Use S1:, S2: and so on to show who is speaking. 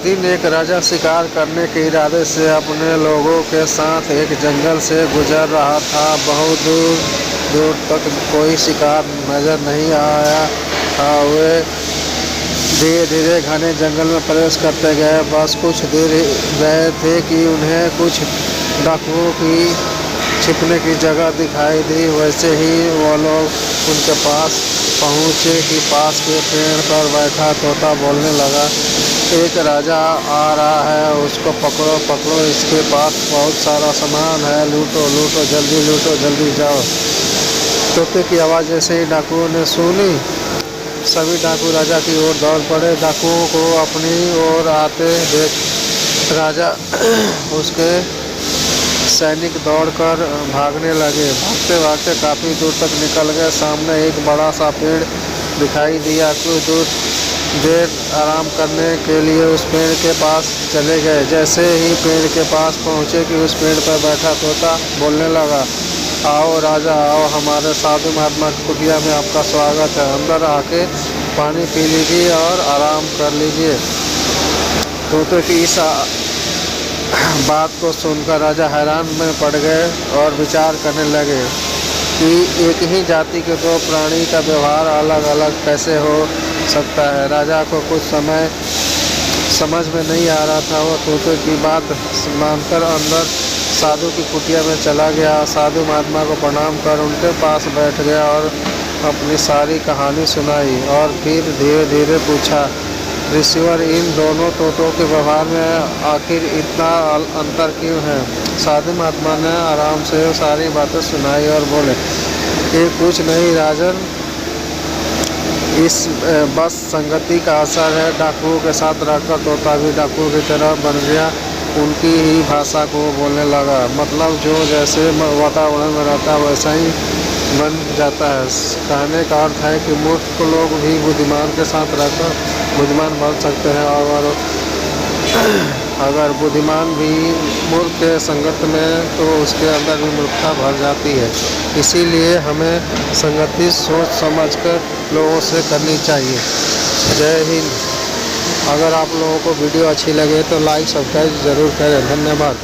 S1: दिन एक राजा शिकार करने के इरादे से अपने लोगों के साथ एक जंगल से गुजर रहा था। बहुत दूर दूर तक कोई शिकार नजर नहीं आया था। वे धीरे धीरे घने जंगल में प्रवेश करते गए। बस कुछ दूर गए थे कि उन्हें कुछ डाकुओं की छिपने की जगह दिखाई दी। वैसे ही वो लोग उनके पास पहुँचे कि पास के पेड़ पर बैठा तोता बोलने लगा, एक राजा आ रहा है, उसको पकड़ो पकड़ो, इसके पास बहुत सारा सामान है, लूटो लूटो, जल्दी लूटो, जल्दी जाओ। तोते की आवाज़ जैसे ही डाकुओं ने सुनी, सभी डाकू राजा की ओर दौड़ पड़े। डाकुओं को अपनी ओर आते देख राजा उसके सैनिक दौड़कर भागने लगे। भागते भागते काफ़ी दूर तक निकल गए। सामने एक बड़ा सा पेड़ दिखाई दिया। कुछ दूर देर आराम करने के लिए उस पेड़ के पास चले गए। जैसे ही पेड़ के पास पहुँचे कि उस पेड़ पर बैठा तोता बोलने लगा, आओ राजा आओ, हमारे साधु महात्मा की कुटिया में आपका स्वागत है, अंदर आके पानी पी लीजिए और आराम कर लीजिए। तोते की इस बात को सुनकर राजा हैरान में पड़ गए और विचार करने लगे कि एक ही जाति के दो प्राणी का व्यवहार अलग अलग कैसे हो सकता है। राजा को कुछ समय समझ में नहीं आ रहा था। वो तोते की बात मानकर अंदर साधु की कुटिया में चला गया। साधु महात्मा को प्रणाम कर उनके पास बैठ गया और अपनी सारी कहानी सुनाई। और फिर धीरे धीरे पूछा, ऋषिवर, इन दोनों तोतों के व्यवहार में आखिर इतना अंतर क्यों है? साधु महात्मा ने आराम से सारी बातें सुनाई और बोले, ये कुछ नहीं राजन, इस बस संगति का असर है। डाकुओं के साथ रहकर तोता भी डाकुओं की तरह बन गया, उनकी ही भाषा को बोलने लगा। मतलब जो जैसे वातावरण में रहता है वैसा ही बन जाता है। कहने का अर्थ है कि मूर्ख लोग भी बुद्धिमान के साथ रहकर बुद्धिमान बन सकते हैं, और अगर बुद्धिमान भी मूर्ख के संगत में तो उसके अंदर भी मूर्खता भर जाती है। इसीलिए हमें संगति सोच समझ कर लोगों से करनी चाहिए। जय हिंद। अगर आप लोगों को वीडियो अच्छी लगे तो लाइक सब्सक्राइब ज़रूर करें। धन्यवाद।